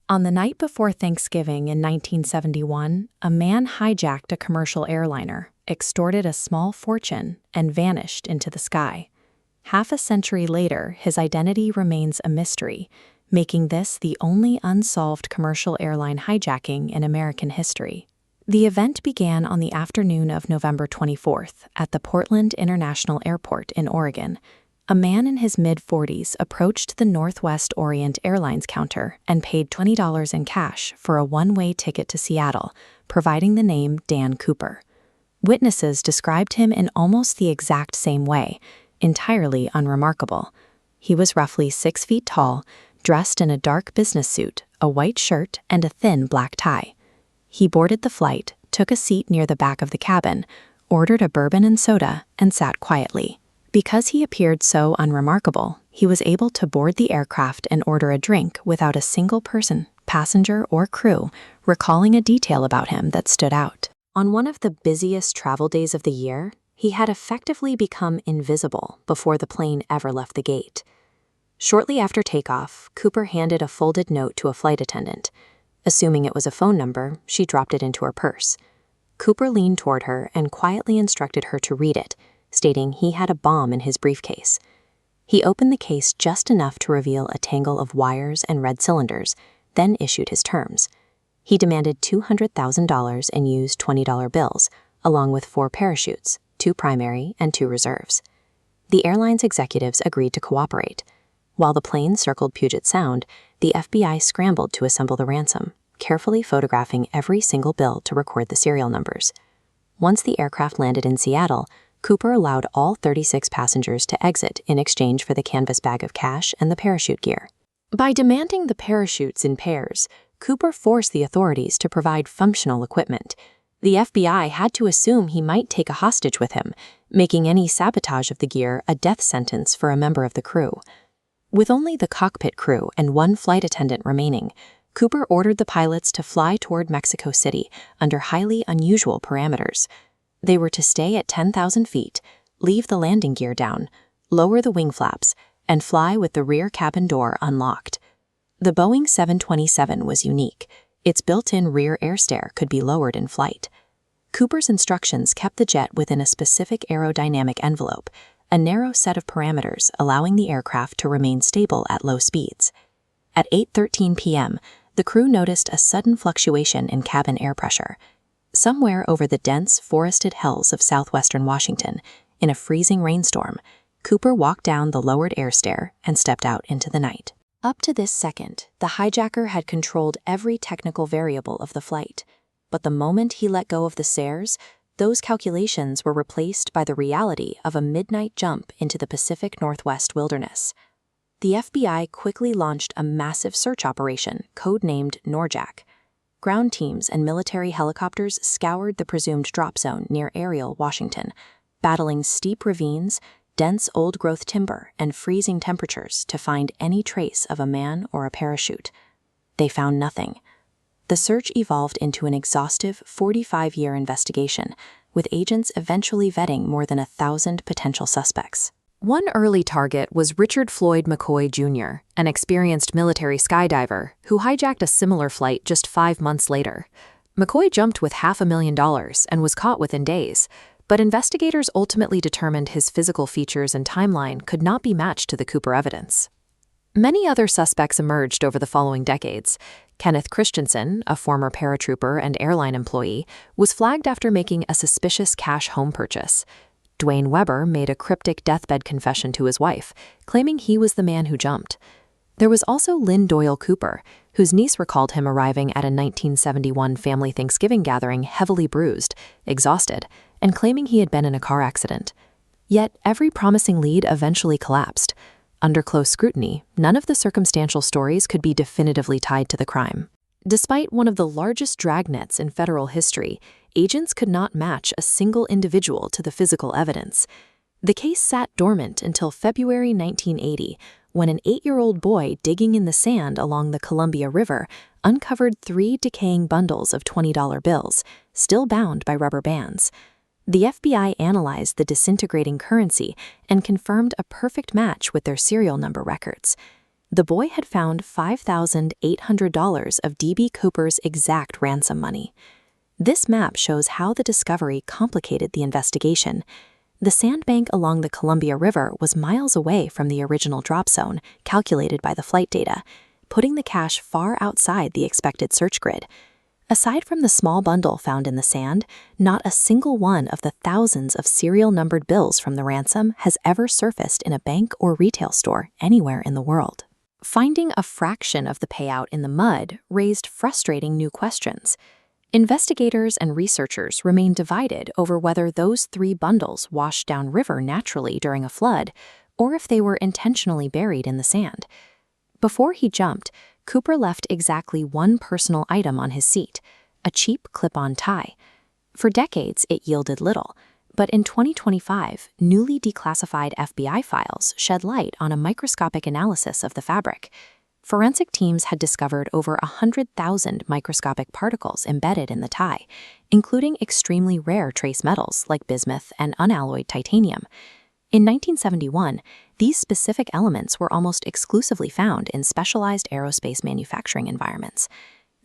On the night before Thanksgiving in 1971, a man hijacked a commercial airliner, extorted a small fortune, and vanished into the sky. Half a century later, his identity remains a mystery, making this the only unsolved commercial airline hijacking in American history. The event began on the afternoon of November 24th at the Portland International Airport in Oregon. A man in his mid-40s approached the Northwest Orient Airlines counter and paid $20 in cash for a one-way ticket to Seattle, providing the name Dan Cooper. Witnesses described him in almost the exact same way, entirely unremarkable. He was roughly 6 feet tall, dressed in a dark business suit, a white shirt, and a thin black tie. He boarded the flight, took a seat near the back of the cabin, ordered a bourbon and soda, and sat quietly. Because he appeared so unremarkable, he was able to board the aircraft and order a drink without a single person, passenger or crew, recalling a detail about him that stood out. On one of the busiest travel days of the year, he had effectively become invisible before the plane ever left the gate. Shortly after takeoff, Cooper handed a folded note to a flight attendant. Assuming it was a phone number, she dropped it into her purse. Cooper leaned toward her and quietly instructed her to read it, stating he had a bomb in his briefcase. He opened the case just enough to reveal a tangle of wires and red cylinders, then issued his terms. He demanded $200,000 in used $20 bills, along with 4 parachutes, 2 primary and 2 reserves. The airline's executives agreed to cooperate. While the plane circled Puget Sound, the FBI scrambled to assemble the ransom, carefully photographing every single bill to record the serial numbers. Once the aircraft landed in Seattle, Cooper allowed all 36 passengers to exit in exchange for the canvas bag of cash and the parachute gear. By demanding the parachutes in pairs, Cooper forced the authorities to provide functional equipment. The FBI had to assume he might take a hostage with him, making any sabotage of the gear a death sentence for a member of the crew. With only the cockpit crew and 1 flight attendant remaining, Cooper ordered the pilots to fly toward Mexico City under highly unusual parameters. They were to stay at 10,000 feet, leave the landing gear down, lower the wing flaps, and fly with the rear cabin door unlocked. The Boeing 727 was unique. Its built-in rear air stair could be lowered in flight. Cooper's instructions kept the jet within a specific aerodynamic envelope, a narrow set of parameters allowing the aircraft to remain stable at low speeds. At 8:13 p.m., the crew noticed a sudden fluctuation in cabin air pressure. Somewhere over the dense, forested hills of southwestern Washington, in a freezing rainstorm, Cooper walked down the lowered air stair and stepped out into the night. Up to this second, the hijacker had controlled every technical variable of the flight. But the moment he let go of the stairs, those calculations were replaced by the reality of a midnight jump into the Pacific Northwest wilderness. The FBI quickly launched a massive search operation, codenamed Norjack. Ground teams and military helicopters scoured the presumed drop zone near Ariel, Washington, battling steep ravines, dense old-growth timber, and freezing temperatures to find any trace of a man or a parachute. They found nothing. The search evolved into an exhaustive 45-year investigation, with agents eventually vetting more than 1,000 potential suspects. One early target was Richard Floyd McCoy Jr., an experienced military skydiver who hijacked a similar flight just 5 months later. McCoy jumped with $500,000 and was caught within days, but investigators ultimately determined his physical features and timeline could not be matched to the Cooper evidence. Many other suspects emerged over the following decades. Kenneth Christensen, a former paratrooper and airline employee, was flagged after making a suspicious cash home purchase. Dwayne Weber made a cryptic deathbed confession to his wife, claiming he was the man who jumped. There was also Lynn Doyle Cooper, whose niece recalled him arriving at a 1971 family Thanksgiving gathering heavily bruised, exhausted, and claiming he had been in a car accident. Yet every promising lead eventually collapsed. Under close scrutiny, none of the circumstantial stories could be definitively tied to the crime. Despite one of the largest dragnets in federal history, agents could not match a single individual to the physical evidence. The case sat dormant until February 1980, when an 8-year-old boy digging in the sand along the Columbia River uncovered 3 decaying bundles of $20 bills, still bound by rubber bands. The FBI analyzed the disintegrating currency and confirmed a perfect match with their serial number records. The boy had found $5,800 of D.B. Cooper's exact ransom money. This map shows how the discovery complicated the investigation. The sandbank along the Columbia River was miles away from the original drop zone, calculated by the flight data, putting the cache far outside the expected search grid. Aside from the small bundle found in the sand, not a single one of the thousands of serial-numbered bills from the ransom has ever surfaced in a bank or retail store anywhere in the world. Finding a fraction of the payout in the mud raised frustrating new questions. Investigators and researchers remain divided over whether those 3 bundles washed downriver naturally during a flood, or if they were intentionally buried in the sand. Before he jumped, Cooper left exactly one personal item on his seat, a cheap clip-on tie. For decades, it yielded little, but in 2025, newly declassified FBI files shed light on a microscopic analysis of the fabric. Forensic teams had discovered over 100,000 microscopic particles embedded in the tie, including extremely rare trace metals like bismuth and unalloyed titanium. In 1971, these specific elements were almost exclusively found in specialized aerospace manufacturing environments.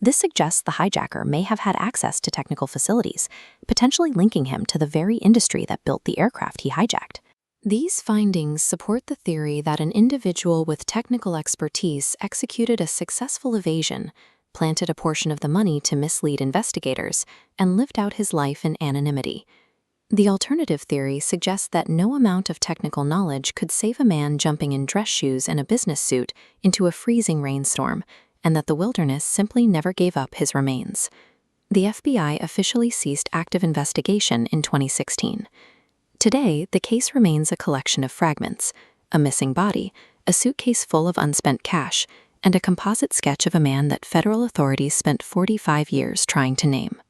This suggests the hijacker may have had access to technical facilities, potentially linking him to the very industry that built the aircraft he hijacked. These findings support the theory that an individual with technical expertise executed a successful evasion, planted a portion of the money to mislead investigators, and lived out his life in anonymity. The alternative theory suggests that no amount of technical knowledge could save a man jumping in dress shoes and a business suit into a freezing rainstorm, and that the wilderness simply never gave up his remains. The FBI officially ceased active investigation in 2016. Today, the case remains a collection of fragments: a missing body, a suitcase full of unspent cash, and a composite sketch of a man that federal authorities spent 45 years trying to name.